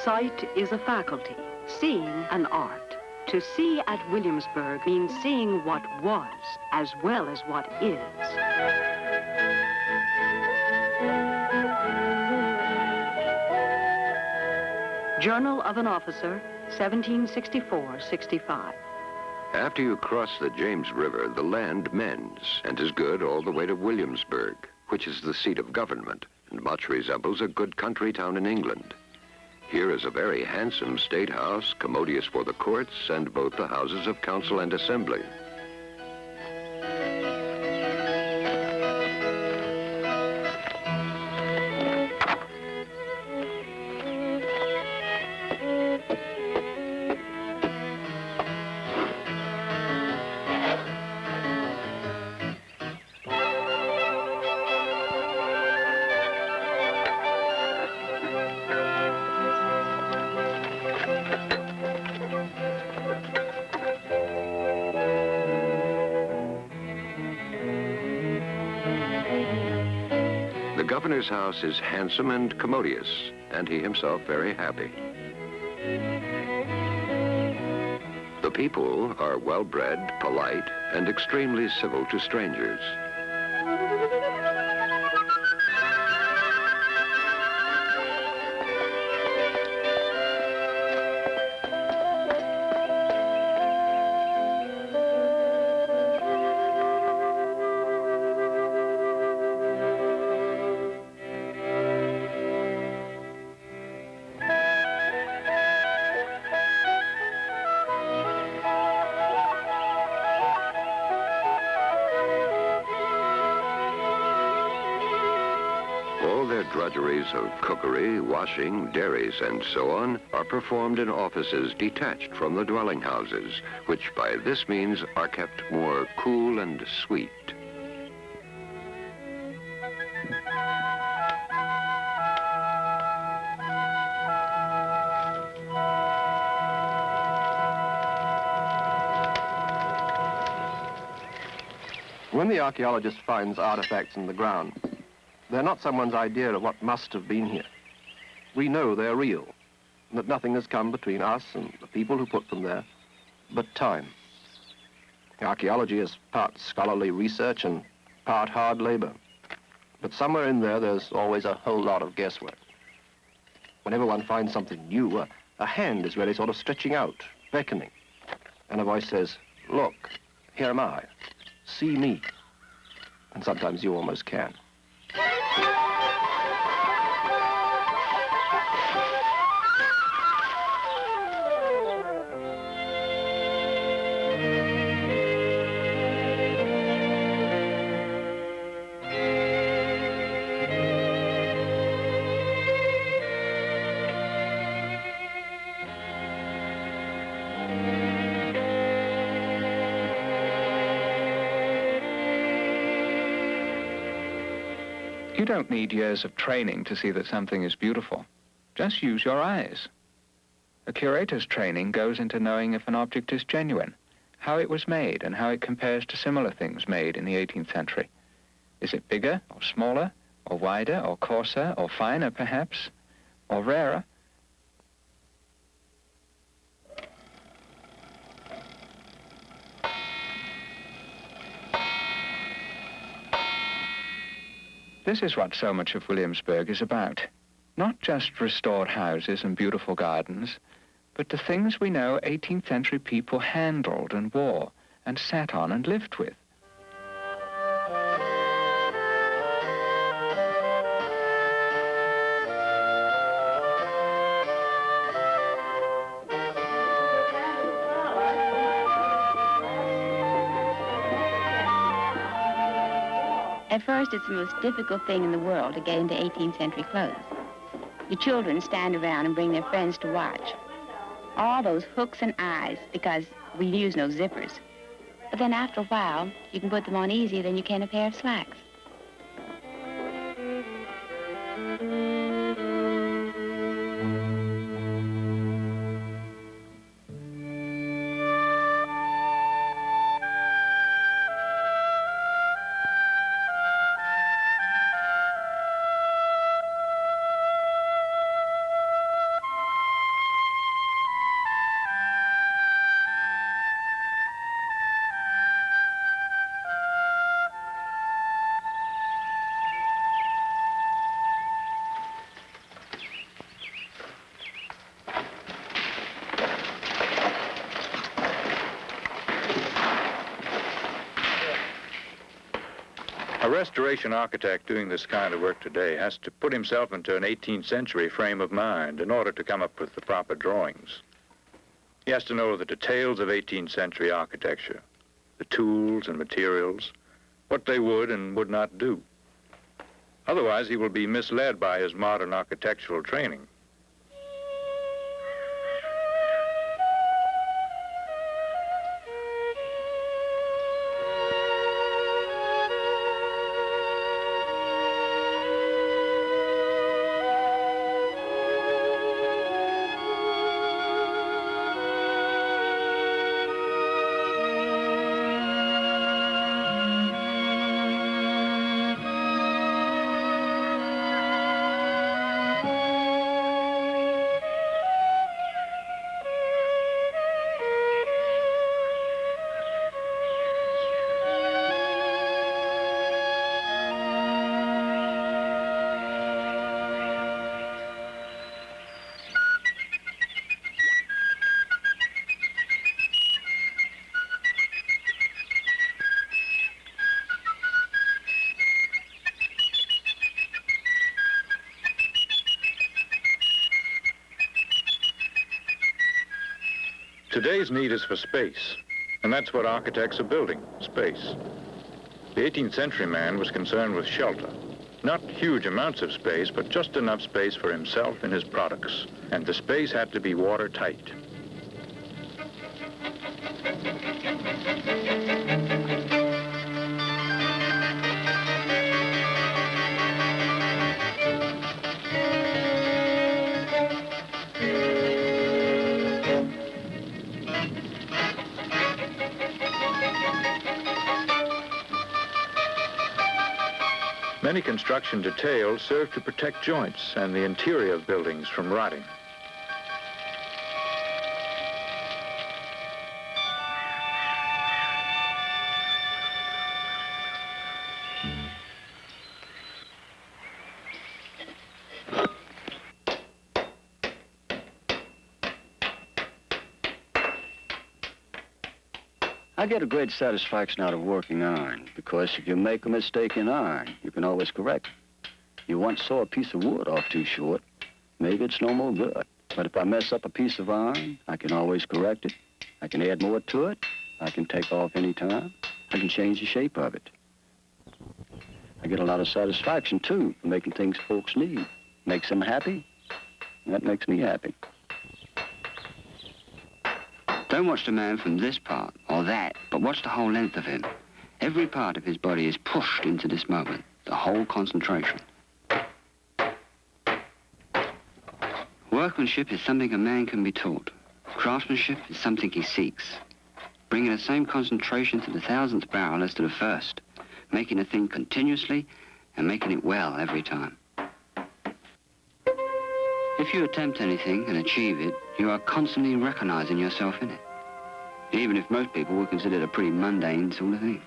Sight is a faculty, seeing an art. To see at Williamsburg means seeing what was as well as what is. Journal of an Officer, 1764-65. After you cross the James River, the land mends and is good all the way to Williamsburg, which is the seat of government and much resembles a good country town in England. Here is a very handsome state house, commodious for the courts and both the houses of council and assembly. The governor's house is handsome and commodious, and he himself very happy. The people are well-bred, polite, and extremely civil to strangers. Drudgeries of cookery, washing, dairies, and so on are performed in offices detached from the dwelling houses, which by this means are kept more cool and sweet. When the archaeologist finds artifacts in the ground, they're not someone's idea of what must have been here. We know they're real, and that nothing has come between us and the people who put them there but time. Archaeology is part scholarly research and part hard labor. But somewhere in there, there's always a whole lot of guesswork. Whenever one finds something new, a hand is really sort of stretching out, beckoning. And a voice says, "Look, here am I. See me." And sometimes you almost can. You don't need years of training to see that something is beautiful. Just use your eyes. A curator's training goes into knowing if an object is genuine, how it was made, and how it compares to similar things made in the 18th century. Is it bigger, or smaller, or wider, or coarser, or finer, perhaps, or rarer? This is what so much of Williamsburg is about. Not just restored houses and beautiful gardens, but the things we know 18th century people handled and wore and sat on and lived with. At first, it's the most difficult thing in the world to get into 18th century clothes. The children stand around and bring their friends to watch. All those hooks and eyes, because we use no zippers. But then after a while, you can put them on easier than you can a pair of slacks. A restoration architect doing this kind of work today has to put himself into an 18th century frame of mind in order to come up with the proper drawings. He has to know the details of 18th century architecture, the tools and materials, what they would and would not do. Otherwise, he will be misled by his modern architectural training. Today's need is for space, and that's what architects are building, space. The 18th century man was concerned with shelter. Not huge amounts of space, but just enough space for himself and his products. And the space had to be watertight. Many construction details serve to protect joints and the interior of buildings from rotting. I get a great satisfaction out of working iron, because if you make a mistake in iron, you can always correct it. You once saw a piece of wood off too short, maybe it's no more good. But if I mess up a piece of iron, I can always correct it. I can add more to it. I can take off any time. I can change the shape of it. I get a lot of satisfaction, too, for making things folks need. Makes them happy, and that makes me happy. Don't watch the man from this part or that, but watch the whole length of him. Every part of his body is pushed into this moment, the whole concentration. Workmanship is something a man can be taught. Craftsmanship is something he seeks. Bringing the same concentration to the 1000th barrel as to the first, making a thing continuously and making it well every time. If you attempt anything and achieve it, you are constantly recognizing yourself in it, even if most people would consider it a pretty mundane sort of thing.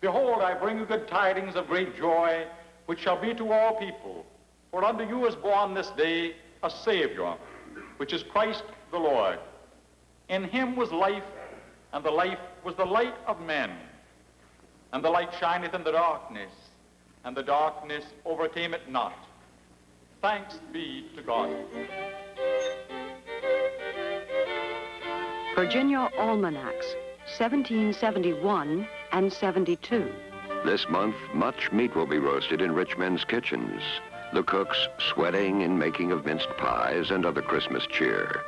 Behold, I bring you good tidings of great joy, which shall be to all people. For unto you is born this day a Savior, which is Christ the Lord. In him was life, and the life was the light of men. And the light shineth in the darkness, and the darkness overcame it not. Thanks be to God. Virginia Almanacs, 1771 and 72. This month, much meat will be roasted in rich men's kitchens, the cooks sweating in making of minced pies and other Christmas cheer,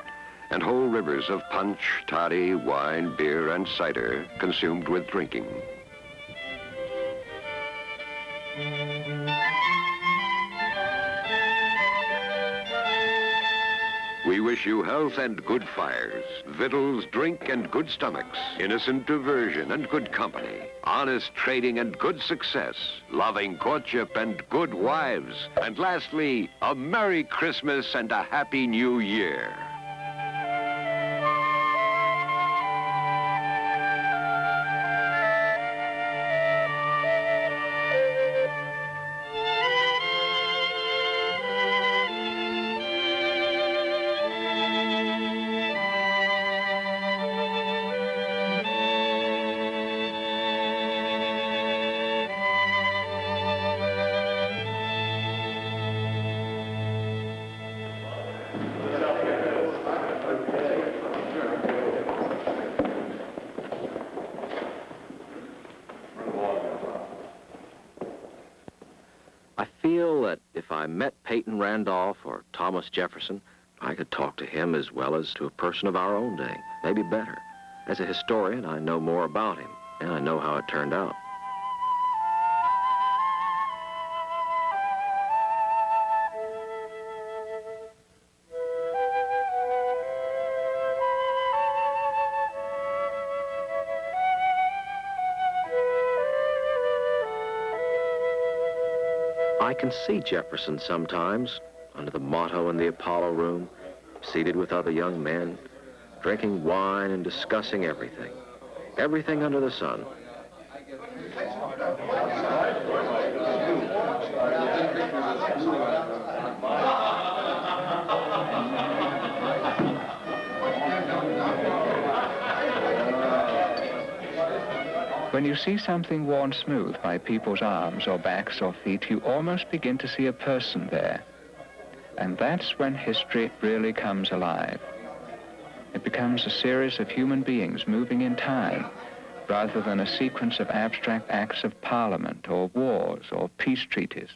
and whole rivers of punch, toddy, wine, beer, and cider consumed with drinking. We wish you health and good fires, victuals, drink, and good stomachs, innocent diversion and good company, honest trading and good success, loving courtship and good wives, and lastly, a Merry Christmas and a Happy New Year. I feel that if I met Peyton Randolph or Thomas Jefferson, I could talk to him as well as to a person of our own day, maybe better. As a historian, I know more about him, and I know how it turned out. I can see Jefferson sometimes, under the motto in the Apollo room, seated with other young men, drinking wine and discussing everything. Everything under the sun. When you see something worn smooth by people's arms or backs or feet, you almost begin to see a person there. And that's when history really comes alive. It becomes a series of human beings moving in time, rather than a sequence of abstract acts of parliament or wars or peace treaties.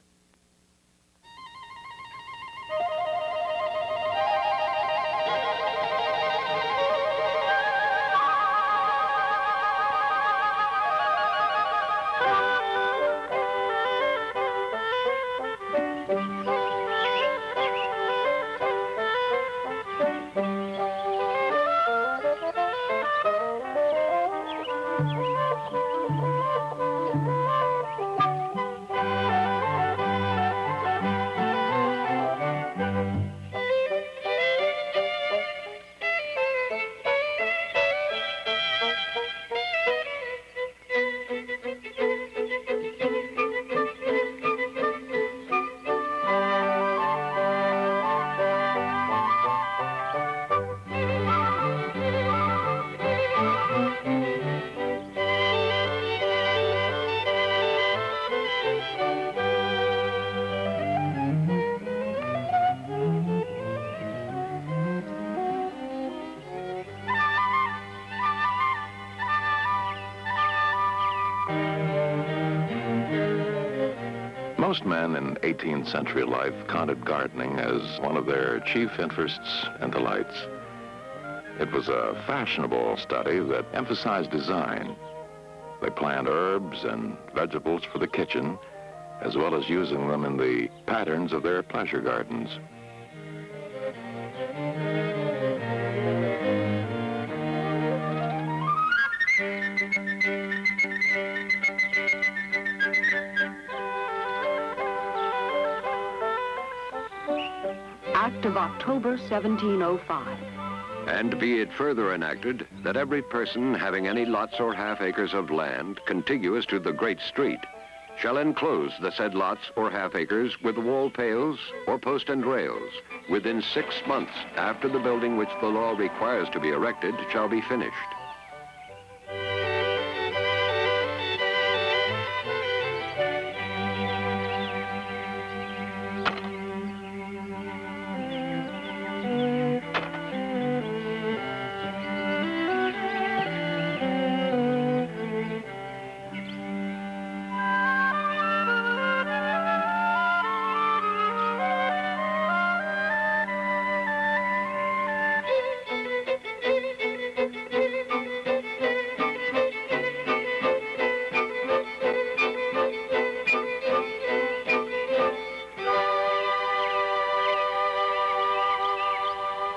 Most men in 18th century life counted gardening as one of their chief interests and delights. It was a fashionable study that emphasized design. They planned herbs and vegetables for the kitchen, as well as using them in the patterns of their pleasure gardens. Act of October 1705. And be it further enacted that every person having any lots or half acres of land contiguous to the great street shall enclose the said lots or half acres with wall pales or post and rails within 6 months after the building which the law requires to be erected shall be finished.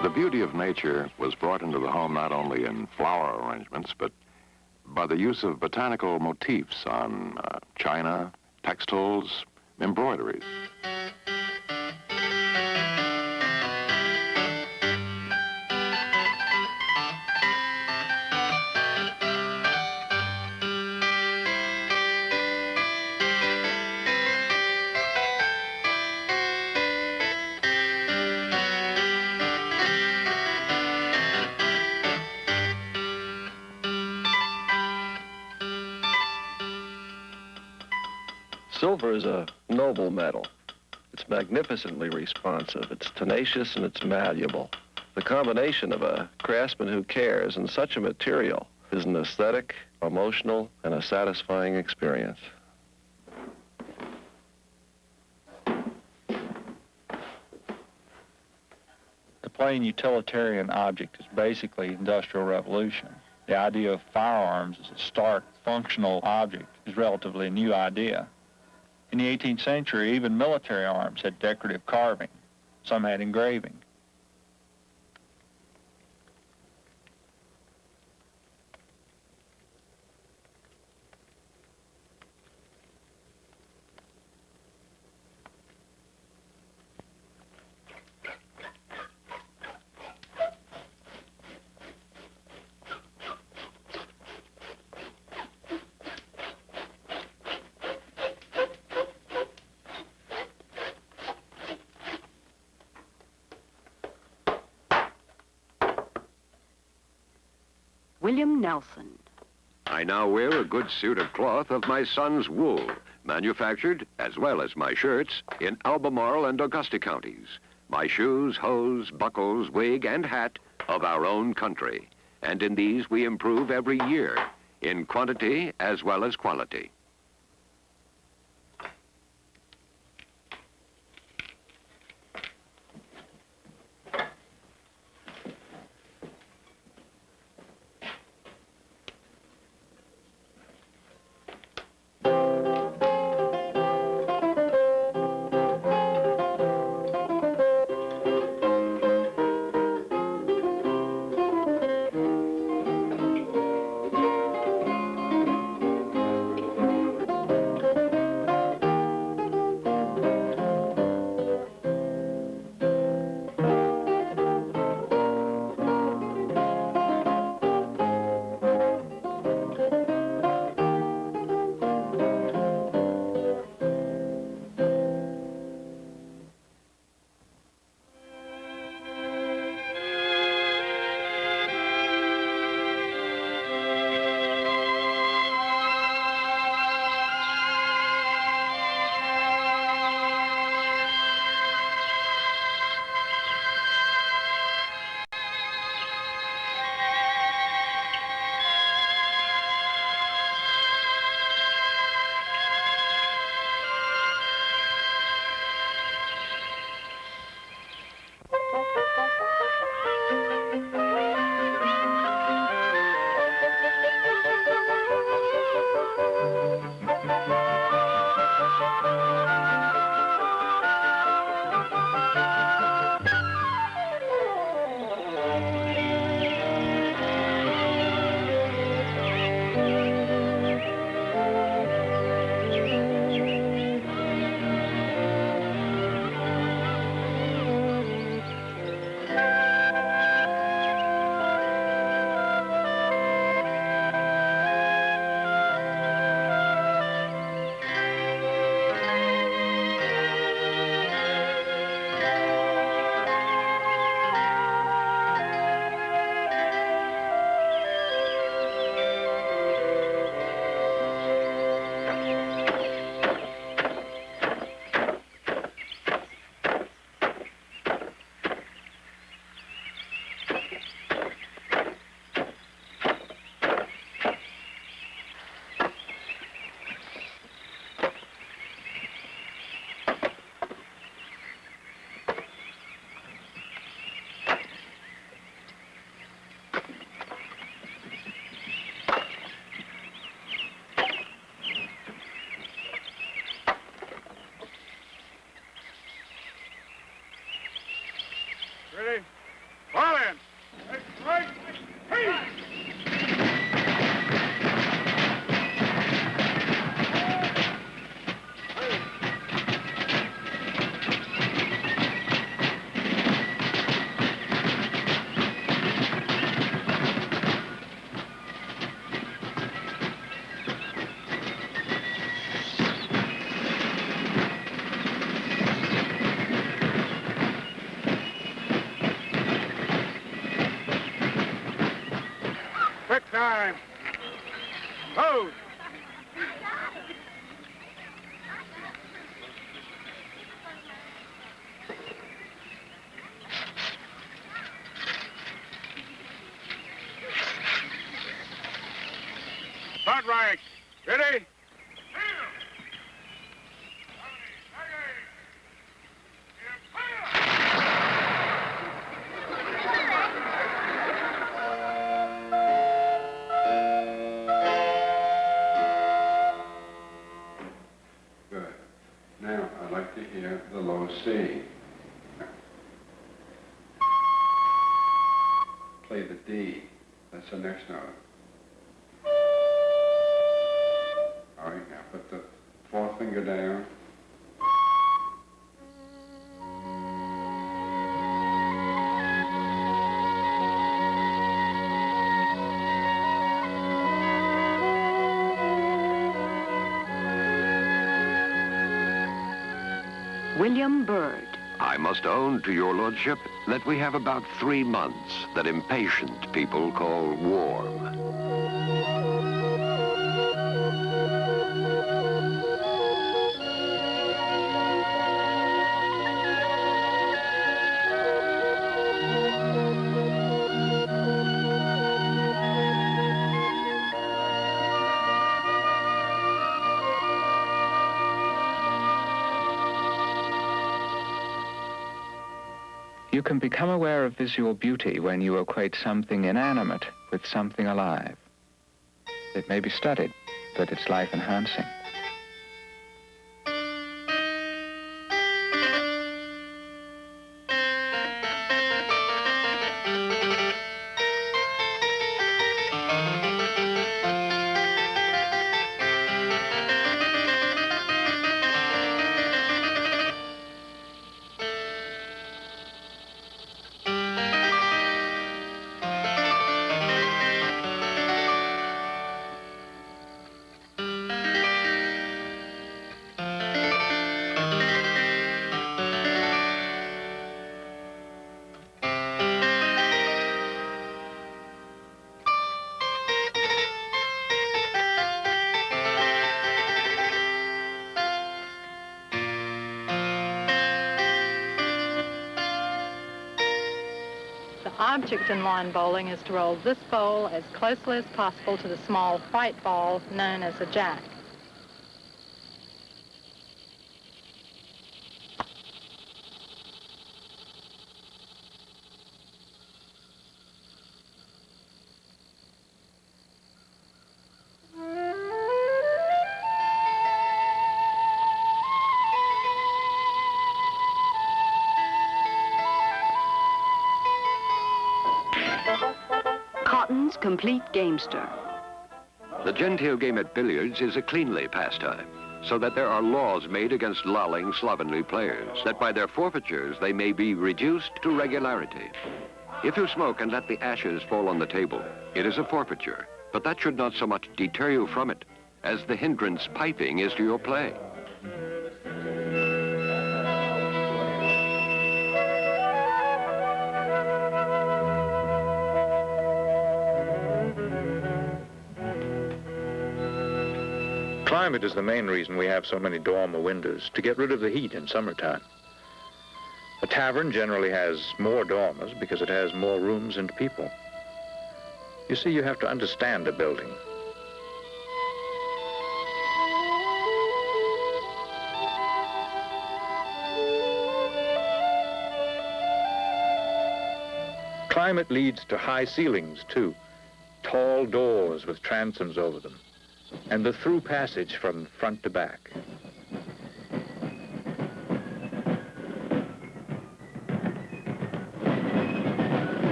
The beauty of nature was brought into the home not only in flower arrangements, but by the use of botanical motifs on china, textiles, embroideries. Silver is a noble metal. It's magnificently responsive, it's tenacious, and it's malleable. The combination of a craftsman who cares and such a material is an aesthetic, emotional, and a satisfying experience. The plain utilitarian object is basically Industrial Revolution. The idea of firearms as a stark, functional object is relatively a new idea. In the 18th century, even military arms had decorative carving. Some had engraving. William Nelson. I now wear a good suit of cloth of my son's wool, manufactured, as well as my shirts, in Albemarle and Augusta counties. My shoes, hose, buckles, wig, and hat of our own country. And in these we improve every year, in quantity as well as quality. time. Move. Front rank. Ready? Good. Now, I'd like to hear the low C. Play the D. That's the next note. All right, now put the fourth finger down. William Byrd. I must own to your lordship that we have about 3 months that impatient people call warm. You can become aware of visual beauty when you equate something inanimate with something alive. It may be studied, but it's life-enhancing. The object in line bowling is to roll this bowl as closely as possible to the small white ball known as a jack. Cotton's Complete Gamester. The genteel game at billiards is a cleanly pastime, so that there are laws made against lolling slovenly players, that by their forfeitures they may be reduced to regularity. If you smoke and let the ashes fall on the table, it is a forfeiture, but that should not so much deter you from it as the hindrance piping is to your play. Climate is the main reason we have so many dormer windows, to get rid of the heat in summertime. A tavern generally has more dormers because it has more rooms and people. You see, you have to understand a building. Climate leads to high ceilings, too, tall doors with transoms over them, and the through passage from front to back.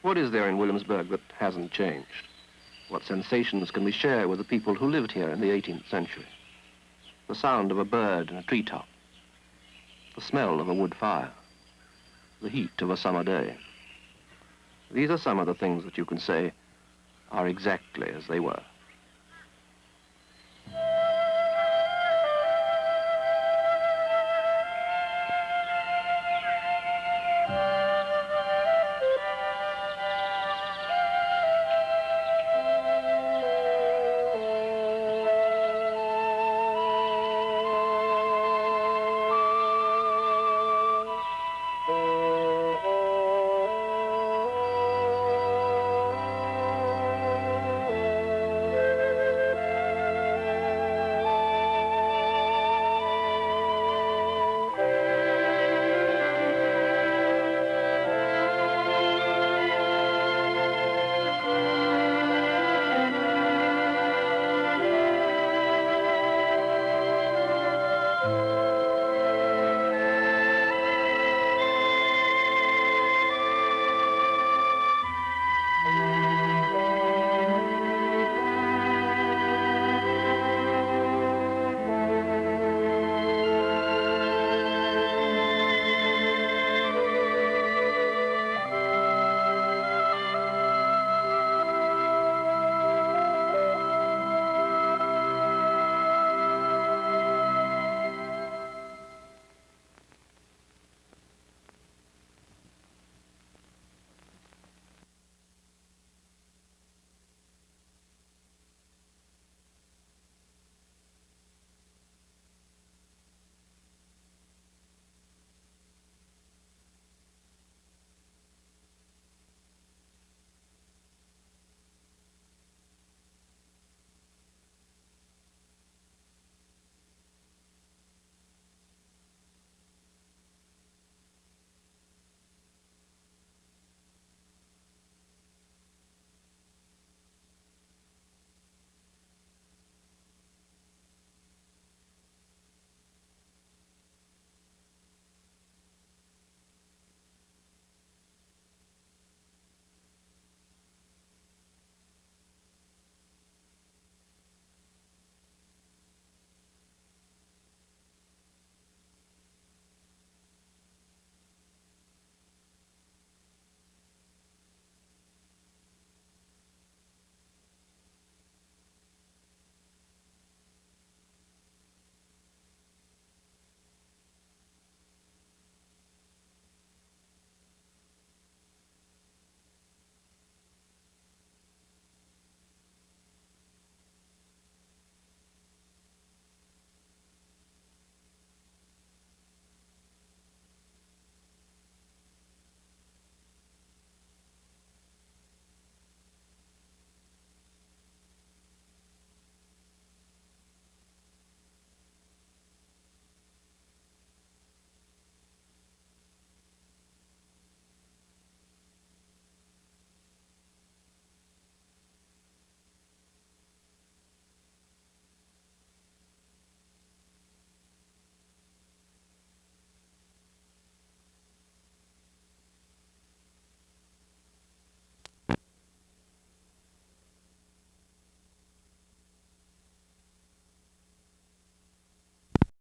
What is there in Williamsburg that hasn't changed? What sensations can we share with the people who lived here in the 18th century? The sound of a bird in a treetop, the smell of a wood fire, the heat of a summer day. These are some of the things that you can say are exactly as they were.